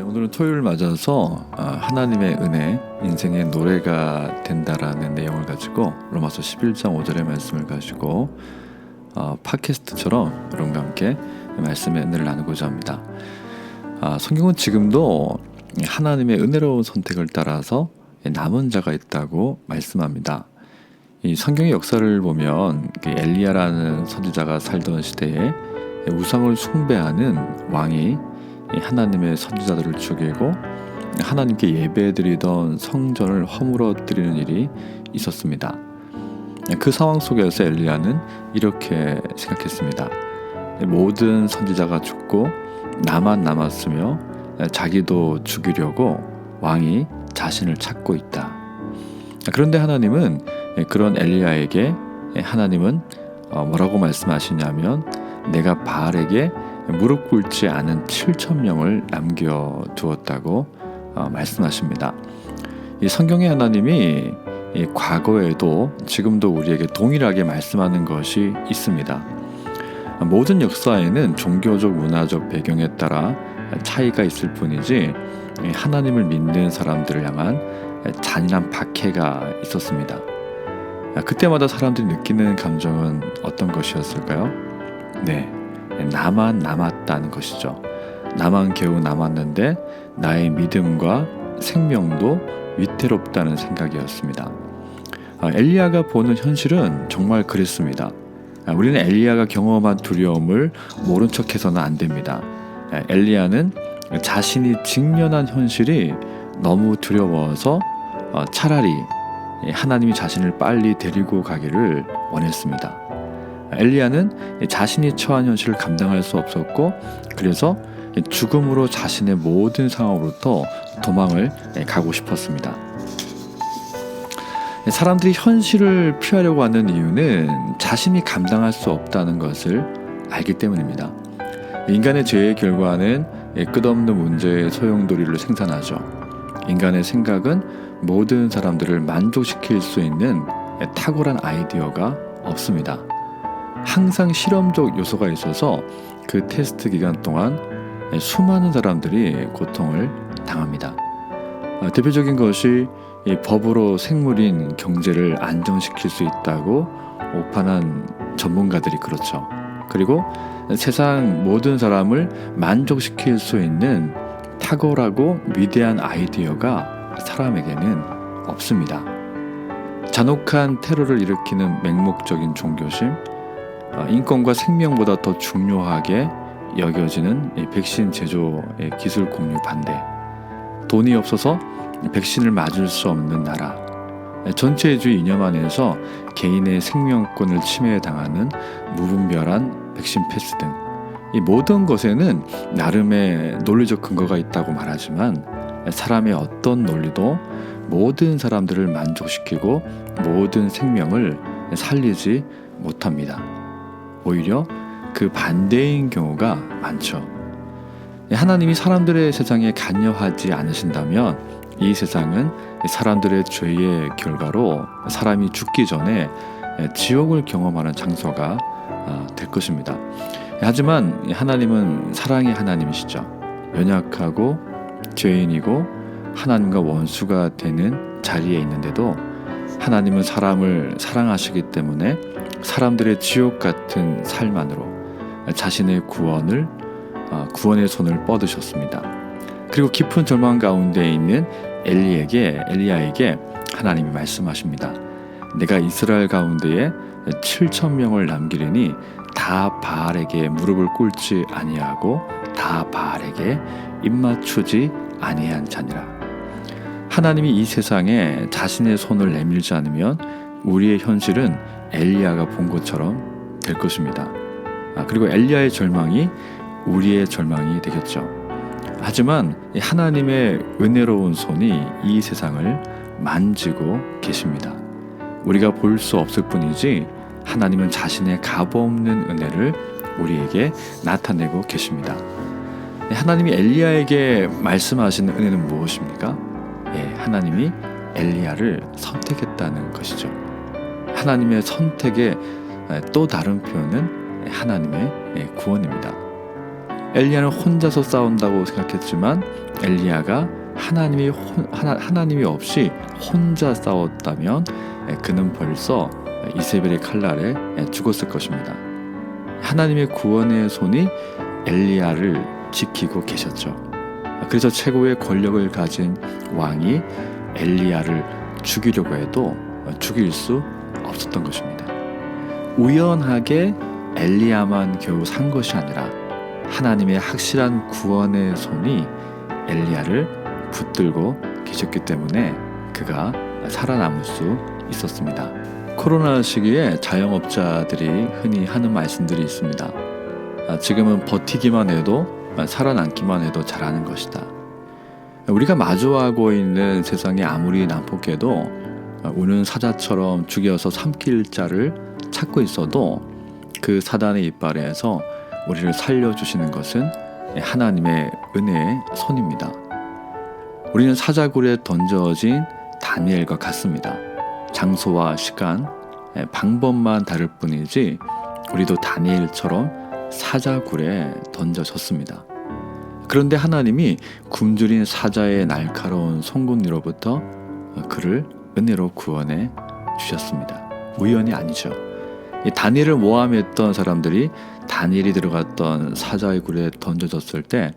오늘은 토요일 맞아서 하나님의 은혜, 인생의 노래가 된다라는 내용을 가지고 로마서 11장 5절의 말씀을 가지고 팟캐스트처럼 여러분과 함께 말씀의 은혜를 나누고자 합니다. 성경은 지금도 하나님의 은혜로운 선택을 따라서 남은 자가 있다고 말씀합니다. 이 성경의 역사를 보면 엘리야라는 선지자가 살던 시대에 우상을 숭배하는 왕이 하나님의 선지자들을 죽이고 하나님께 예배드리던 성전을 허물어뜨리는 일이 있었습니다. 그 상황 속에서 엘리야는 이렇게 생각했습니다. 모든 선지자가 죽고 나만 남았으며 자기도 죽이려고 왕이 자신을 찾고 있다. 그런데 하나님은 그런 엘리야에게 뭐라고 말씀하시냐면 내가 바알에게 무릎 꿇지 않은 7,000명을 남겨두었다고 말씀하십니다. 이 성경의 하나님이 과거에도 지금도 우리에게 동일하게 말씀하는 것이 있습니다. 모든 역사에는 종교적 문화적 배경에 따라 차이가 있을 뿐이지 하나님을 믿는 사람들을 향한 잔인한 박해가 있었습니다. 그때마다 사람들이 느끼는 감정은 어떤 것이었을까요? 나만 남았다는 것이죠. 나만 겨우 남았는데 나의 믿음과 생명도 위태롭다는 생각이었습니다. 엘리야가 보는 현실은 정말 그랬습니다. 우리는 엘리야가 경험한 두려움을 모른 척해서는 안 됩니다. 엘리야는 자신이 직면한 현실이 너무 두려워서 차라리 하나님이 자신을 빨리 데리고 가기를 원했습니다. 엘리야는 자신이 처한 현실을 감당할 수 없었고 그래서 죽음으로 자신의 모든 상황으로부터 도망을 가고 싶었습니다. 사람들이 현실을 피하려고 하는 이유는 자신이 감당할 수 없다는 것을 알기 때문입니다. 인간의 죄의 결과는 끝없는 문제의 소용돌이를 생산하죠. 인간의 생각은 모든 사람들을 만족시킬 수 있는 탁월한 아이디어가 없습니다. 항상 실험적 요소가 있어서 그 테스트 기간 동안 수많은 사람들이 고통을 당합니다. 대표적인 것이 법으로 생물인 경제를 안정시킬 수 있다고 오판한 전문가들이 그렇죠. 그리고 세상 모든 사람을 만족시킬 수 있는 탁월하고 위대한 아이디어가 사람에게는 없습니다. 잔혹한 테러를 일으키는 맹목적인 종교심, 인권과 생명보다 더 중요하게 여겨지는 백신 제조의 기술 공유 반대, 돈이 없어서 백신을 맞을 수 없는 나라, 전체주의 이념 안에서 개인의 생명권을 침해당하는 무분별한 백신 패스 등 이 모든 것에는 나름의 논리적 근거가 있다고 말하지만 사람의 어떤 논리도 모든 사람들을 만족시키고 모든 생명을 살리지 못합니다. 오히려 그 반대인 경우가 많죠. 하나님이 사람들의 세상에 관여하지 않으신다면 이 세상은 사람들의 죄의 결과로 사람이 죽기 전에 지옥을 경험하는 장소가 될 것입니다. 하지만 하나님은 사랑의 하나님이시죠. 연약하고 죄인이고 하나님과 원수가 되는 자리에 있는데도 하나님은 사람을 사랑하시기 때문에 사람들의 지옥 같은 삶 안으로 자신의 구원의 손을 뻗으셨습니다. 그리고 깊은 절망 가운데 있는 엘리야에게 하나님이 말씀하십니다. 내가 이스라엘 가운데에 7,000명을 남기리니 다 바알에게 무릎을 꿇지 아니하고 다 바알에게 입맞추지 아니한 자니라. 하나님이 이 세상에 자신의 손을 내밀지 않으면 우리의 현실은 엘리야가 본 것처럼 될 것입니다. 그리고 엘리야의 절망이 우리의 절망이 되겠죠. 하지만 하나님의 은혜로운 손이 이 세상을 만지고 계십니다. 우리가 볼 수 없을 뿐이지 하나님은 자신의 값없는 은혜를 우리에게 나타내고 계십니다. 하나님이 엘리야에게 말씀하시는 은혜는 무엇입니까? 하나님이 엘리야를 선택했다는 것이죠. 하나님의 선택의 또 다른 표현은 하나님의 구원입니다. 엘리야는 혼자서 싸운다고 생각했지만 엘리야가 하나님이 없이 혼자 싸웠다면 그는 벌써 이세벨의 칼날에 죽었을 것입니다. 하나님의 구원의 손이 엘리야를 지키고 계셨죠. 그래서 최고의 권력을 가진 왕이 엘리야를 죽이려고 해도 죽일 수 없었던 것입니다. 우연하게 엘리야만 겨우 산 것이 아니라 하나님의 확실한 구원의 손이 엘리야를 붙들고 계셨기 때문에 그가 살아남을 수 있었습니다. 코로나 시기에 자영업자들이 흔히 하는 말씀들이 있습니다. 지금은 버티기만 해도 살아남기만 해도 잘하는 것이다. 우리가 마주하고 있는 세상이 아무리 난폭해도 우는 사자처럼 죽여서 삼킬 자를 찾고 있어도 그 사단의 이빨에서 우리를 살려주시는 것은 하나님의 은혜의 손입니다. 우리는 사자굴에 던져진 다니엘과 같습니다. 장소와 시간, 방법만 다를 뿐이지 우리도 다니엘처럼 사자굴에 던져졌습니다. 그런데 하나님이 굶주린 사자의 날카로운 송곳니로부터 그를 은혜로 구원해 주셨습니다. 우연이 아니죠. 다니엘을 모함했던 사람들이 다니엘이 들어갔던 사자의 굴에 던져졌을 때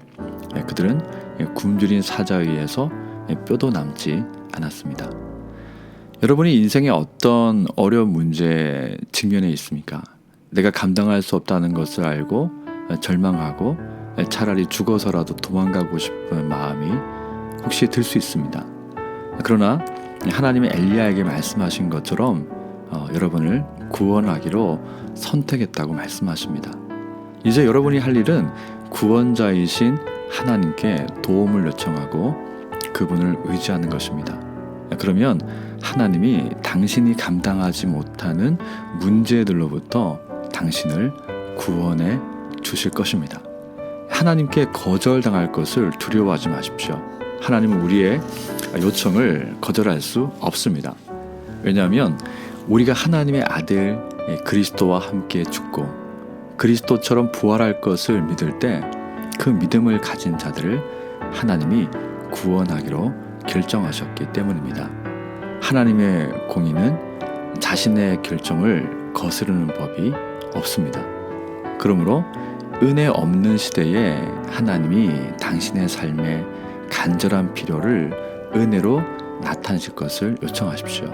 그들은 굶주린 사자에 의해서 뼈도 남지 않았습니다. 여러분이 인생에 어떤 어려운 문제에 직면해 있습니까? 내가 감당할 수 없다는 것을 알고 절망하고 차라리 죽어서라도 도망가고 싶은 마음이 혹시 들 수 있습니다. 그러나 하나님의 엘리야에게 말씀하신 것처럼 여러분을 구원하기로 선택했다고 말씀하십니다. 이제 여러분이 할 일은 구원자이신 하나님께 도움을 요청하고 그분을 의지하는 것입니다. 그러면 하나님이 당신이 감당하지 못하는 문제들로부터 당신을 구원해 주실 것입니다. 하나님께 거절당할 것을 두려워하지 마십시오. 하나님은 우리의 요청을 거절할 수 없습니다. 왜냐하면 우리가 하나님의 아들 그리스도와 함께 죽고 그리스도처럼 부활할 것을 믿을 때 그 믿음을 가진 자들을 하나님이 구원하기로 결정하셨기 때문입니다. 하나님의 공의는 자신의 결정을 거스르는 법이 없습니다. 그러므로 은혜 없는 시대에 하나님이 당신의 삶의 간절한 필요를 은혜로 나타내실 것을 요청하십시오.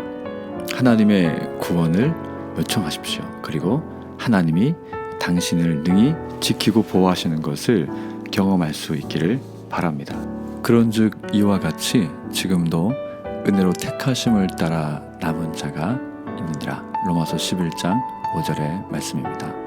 하나님의 구원을 요청하십시오. 그리고 하나님이 당신을 능히 지키고 보호하시는 것을 경험할 수 있기를 바랍니다. 그런즉 이와 같이 지금도 은혜로 택하심을 따라 남은 자가 있느니라. 로마서 11장 5절의 말씀입니다.